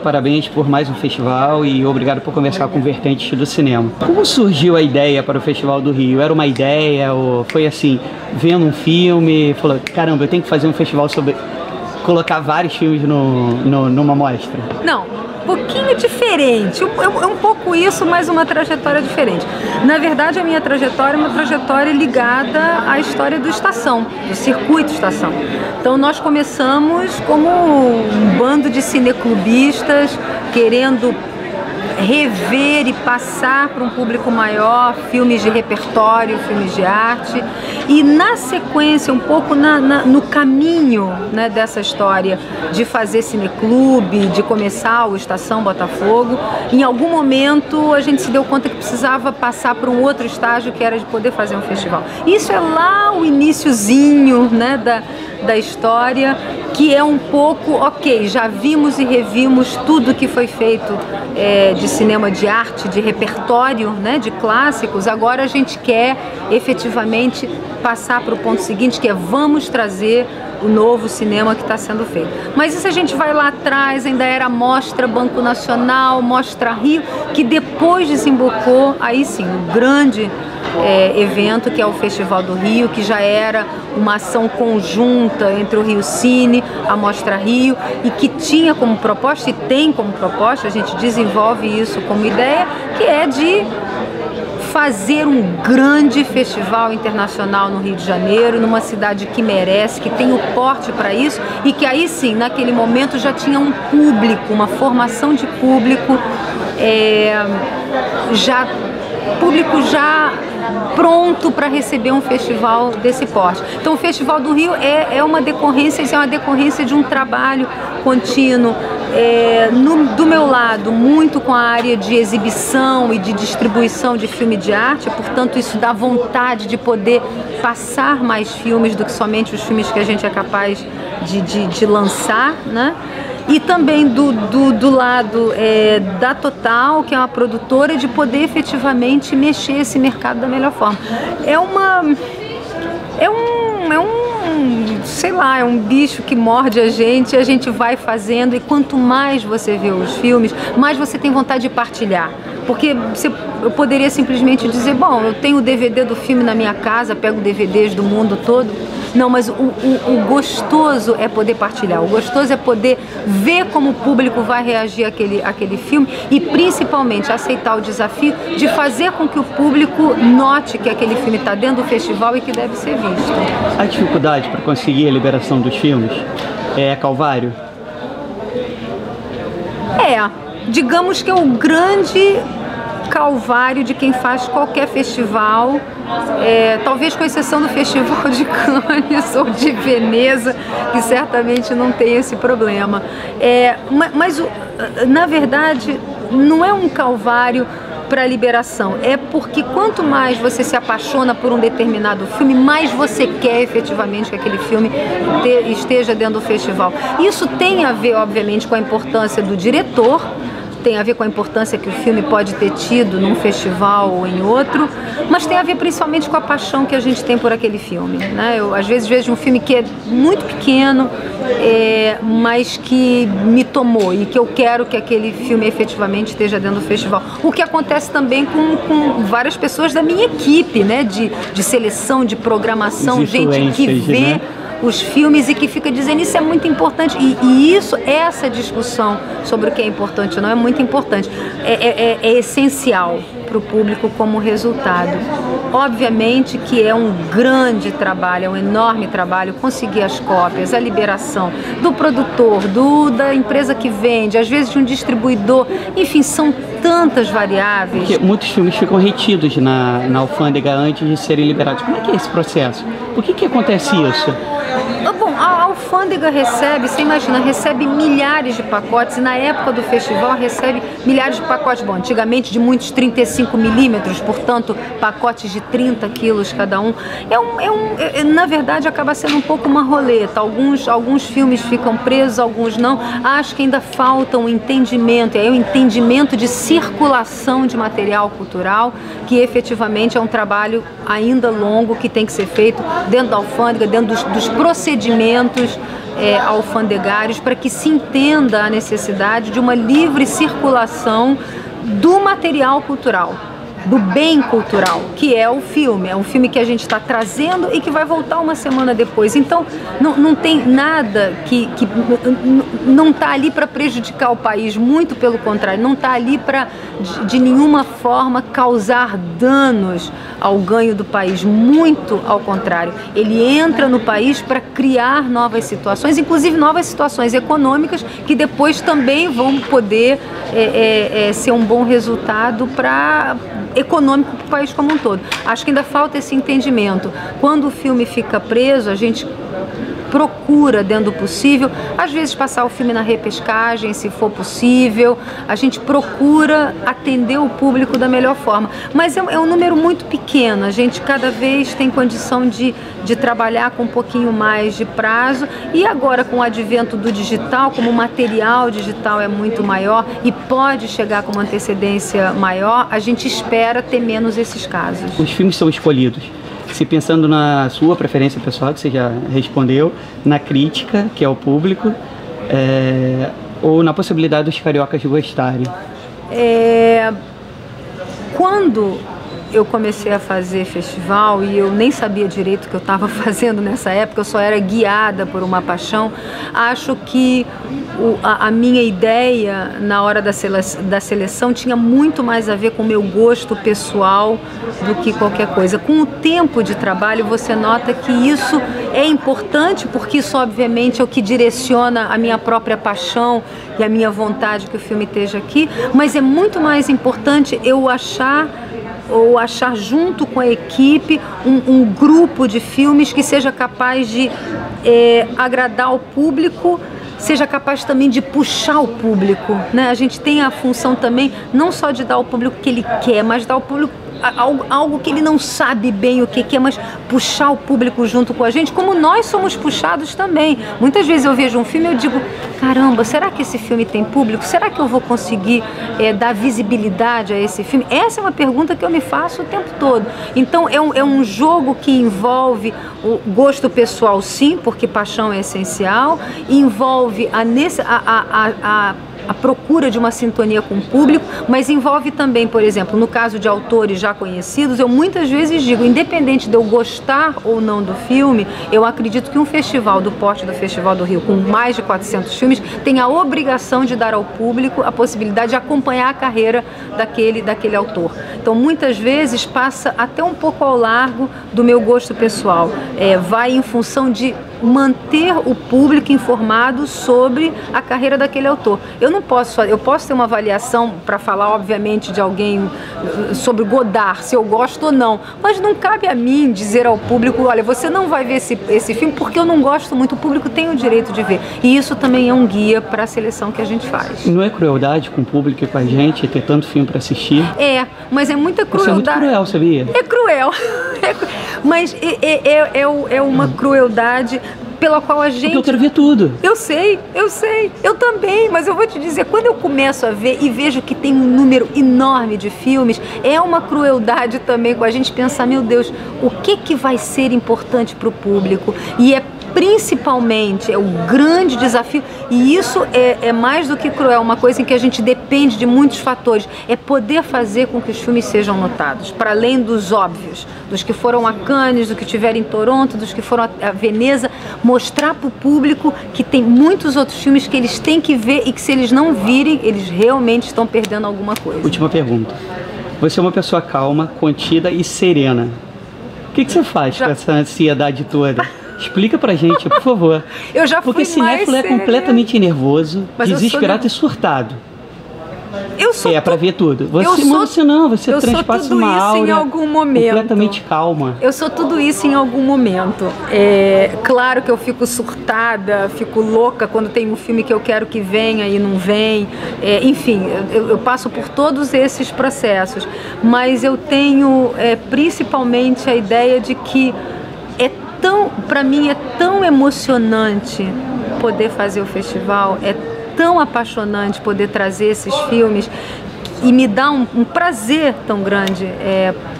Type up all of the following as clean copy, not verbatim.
Parabéns por mais um festival e obrigado por conversar com Vertentes do Cinema. Como surgiu a ideia para o Festival do Rio? Era uma ideia ou foi assim, vendo um filme, falou, caramba, eu tenho que fazer um festival sobre... colocar vários filmes numa mostra? Não, um pouquinho diferente, um pouco isso, mas uma trajetória diferente. Na verdade, a minha trajetória é uma trajetória ligada à história do Estação, do circuito Estação. Então nós começamos como um bando de cineclubistas querendo rever e passar para um público maior filmes de repertório, filmes de arte, e na sequência, um pouco no caminho, né, dessa história de fazer cineclube, de começar o Estação Botafogo, em algum momento a gente se deu conta que precisava passar para um outro estágio, que era de poder fazer um festival. Isso é lá o iniciozinho, né, da história, que é um pouco, ok, já vimos e revimos tudo que foi feito de cinema de arte, de repertório, né, de clássicos. Agora a gente quer efetivamente passar para o ponto seguinte, que é vamos trazer o novo cinema que está sendo feito. Mas isso a gente vai lá atrás, ainda era Mostra Banco Nacional, Mostra Rio, que depois desembocou, aí sim, um grande evento, que é o Festival do Rio, que já era uma ação conjunta entre o Rio Cine, a Mostra Rio, e que tinha como proposta, e tem como proposta, a gente desenvolve isso como ideia, que é de fazer um grande festival internacional no Rio de Janeiro, numa cidade que merece, que tem o porte para isso, e que aí sim, naquele momento já tinha um público, uma formação de público, público já pronto para receber um festival desse porte. Então o Festival do Rio é uma decorrência de um trabalho contínuo, do meu lado, muito com a área de exibição e de distribuição de filme de arte, portanto isso dá vontade de poder passar mais filmes do que somente os filmes que a gente é capaz de lançar, né? E também do lado da Total, que é uma produtora, de poder efetivamente mexer esse mercado da melhor forma. Sei lá, é um bicho que morde a gente vai fazendo, e quanto mais você vê os filmes, mais você tem vontade de partilhar. Porque eu poderia simplesmente dizer, bom, eu tenho o DVD do filme na minha casa, pego DVDs do mundo todo. Não, mas o gostoso é poder partilhar, o gostoso é poder ver como o público vai reagir àquele filme, e principalmente aceitar o desafio de fazer com que o público note que aquele filme está dentro do festival e que deve ser visto. A dificuldade para conseguir a liberação dos filmes é calvário? Digamos que é o grande calvário de quem faz qualquer festival, talvez com exceção do Festival de Cannes ou de Veneza, que certamente não tem esse problema. Mas na verdade, não é um calvário para a liberação, é porque quanto mais você se apaixona por um determinado filme, mais você quer efetivamente que aquele filme esteja dentro do festival. Isso tem a ver, obviamente, com a importância do diretor, tem a ver com a importância que o filme pode ter tido num festival ou em outro, mas tem a ver principalmente com a paixão que a gente tem por aquele filme, né? Eu às vezes vejo um filme que é muito pequeno, mas que me tomou, e que eu quero que aquele filme efetivamente esteja dentro do festival. O que acontece também com várias pessoas da minha equipe, né? De seleção, de programação, gente que vê, né, os filmes e que fica dizendo isso é muito importante, e isso, essa discussão sobre o que é importante ou não é muito importante, é essencial para o público como resultado. Obviamente que é um grande trabalho, é um enorme trabalho conseguir as cópias, a liberação do produtor, da empresa que vende, às vezes de um distribuidor, enfim, são tantas variáveis. Porque muitos filmes ficam retidos na alfândega antes de serem liberados. Como é que é esse processo? Por que acontece isso? Bom, a alfândega recebe, você imagina, recebe milhares de pacotes, e na época do festival recebe milhares de pacotes, bom, antigamente de muitos 35 milímetros, portanto, pacotes de 30 quilos cada um. Na verdade, acaba sendo um pouco uma roleta. Alguns filmes ficam presos, alguns não. Acho que ainda falta um entendimento, um entendimento de circulação de material cultural, que efetivamente é um trabalho ainda longo, que tem que ser feito dentro da alfândega, dentro dos procedimentos alfandegários, para que se entenda a necessidade de uma livre circulação do material cultural, do bem cultural, que é o filme. É um filme que a gente está trazendo e que vai voltar uma semana depois. Então, não tem nada que não está ali para prejudicar o país, muito pelo contrário, não está ali para, de nenhuma forma, causar danos ao ganho do país, muito ao contrário. Ele entra no país para criar novas situações, inclusive novas situações econômicas, que depois também vão poder ser um bom resultado econômico para o país como um todo. Acho que ainda falta esse entendimento. Quando o filme fica preso, a gente procura, dentro do possível, às vezes passar o filme na repescagem, se for possível. A gente procura atender o público da melhor forma. Mas é um número muito pequeno. A gente cada vez tem condição de trabalhar com um pouquinho mais de prazo. E agora, com o advento do digital, como o material digital é muito maior e pode chegar com uma antecedência maior, a gente espera ter menos esses casos. Os filmes são escolhidos se pensando na sua preferência pessoal, que você já respondeu, na crítica, que é o público, ou na possibilidade dos cariocas gostarem? Quando eu comecei a fazer festival, e eu nem sabia direito o que eu estava fazendo nessa época, eu só era guiada por uma paixão, acho que a minha ideia na hora da seleção tinha muito mais a ver com o meu gosto pessoal do que qualquer coisa. Com o tempo de trabalho, você nota que isso é importante, porque isso obviamente é o que direciona a minha própria paixão e a minha vontade que o filme esteja aqui, mas é muito mais importante eu achar junto com a equipe um grupo de filmes que seja capaz de agradar o público, seja capaz também de puxar o público, né? A gente tem a função também não só de dar ao público o que ele quer, mas dar ao público algo que ele não sabe bem o que é, mas puxar o público junto com a gente, como nós somos puxados também. Muitas vezes eu vejo um filme e eu digo, caramba, será que esse filme tem público? Será que eu vou conseguir dar visibilidade a esse filme? Essa é uma pergunta que eu me faço o tempo todo. Então é um jogo que envolve o gosto pessoal, sim, porque paixão é essencial, envolve a procura de uma sintonia com o público, mas envolve também, por exemplo, no caso de autores já conhecidos, eu muitas vezes digo, independente de eu gostar ou não do filme, eu acredito que um festival do porte do Festival do Rio, com mais de 400 filmes, tem a obrigação de dar ao público a possibilidade de acompanhar a carreira daquele autor. Então, muitas vezes, passa até um pouco ao largo do meu gosto pessoal. Vai em função de manter o público informado sobre a carreira daquele autor. Eu posso ter uma avaliação para falar, obviamente, de alguém sobre Godard, se eu gosto ou não, mas não cabe a mim dizer ao público, olha, você não vai ver esse filme porque eu não gosto muito, o público tem o direito de ver. E isso também é um guia para a seleção que a gente faz. Não é crueldade com o público e com a gente ter tanto filme para assistir? Mas é muita crueldade. Isso é muito cruel, sabia? É cruel, mas é uma crueldade pela qual a gente... Porque eu quero ver tudo. Eu sei, eu também, mas eu vou te dizer, quando eu começo a ver e vejo que tem um número enorme de filmes, é uma crueldade também com a gente pensar, meu Deus, o que vai ser importante para o público? E principalmente, é o grande desafio, e isso é mais do que cruel, uma coisa em que a gente depende de muitos fatores, é poder fazer com que os filmes sejam notados, para além dos óbvios, dos que foram a Cannes, do que tiveram em Toronto, dos que foram a Veneza, mostrar para o público que tem muitos outros filmes que eles têm que ver e que se eles não virem, eles realmente estão perdendo alguma coisa. Última pergunta. Você é uma pessoa calma, contida e serena. O que você faz com essa ansiedade toda? Explica pra gente, por favor. Eu já fui. Porque cinéfilo é completamente nervoso, desesperado e surtado. Eu sou pra ver tudo. Você transpassa uma aura em algum momento. Completamente calma. Eu sou tudo isso em algum momento. Claro que eu fico surtada, fico louca quando tem um filme que eu quero que venha e não vem. Enfim, eu passo por todos esses processos. Mas eu tenho principalmente a ideia de que para mim é tão emocionante poder fazer o festival, é tão apaixonante poder trazer esses filmes, E me dá um prazer tão grande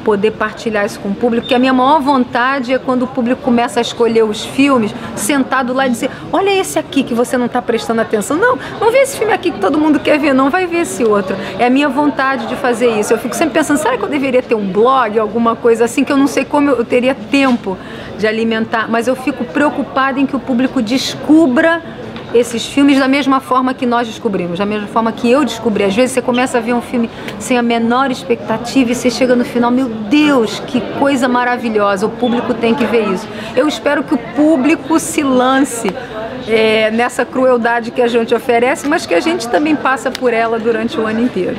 poder partilhar isso com o público, que a minha maior vontade é quando o público começa a escolher os filmes, sentado lá e dizer, olha esse aqui que você não está prestando atenção. Não vê esse filme aqui que todo mundo quer ver, não, vai ver esse outro. É a minha vontade de fazer isso. Eu fico sempre pensando, será que eu deveria ter um blog, alguma coisa assim, que eu não sei como eu teria tempo de alimentar, mas eu fico preocupada em que o público descubra esses filmes da mesma forma que nós descobrimos, da mesma forma que eu descobri. Às vezes você começa a ver um filme sem a menor expectativa e você chega no final, meu Deus, que coisa maravilhosa, o público tem que ver isso. Eu espero que o público se lance nessa crueldade que a gente oferece, mas que a gente também passa por ela durante o ano inteiro.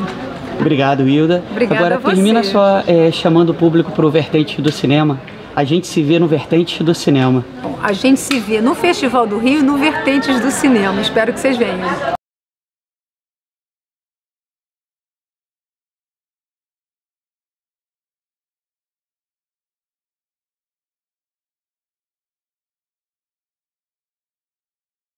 Obrigado, Hilda. Obrigada. Agora a você. termina só chamando o público para o Vertentes do Cinema. A gente se vê no Vertentes do Cinema. Bom, a gente se vê no Festival do Rio e no Vertentes do Cinema. Espero que vocês venham.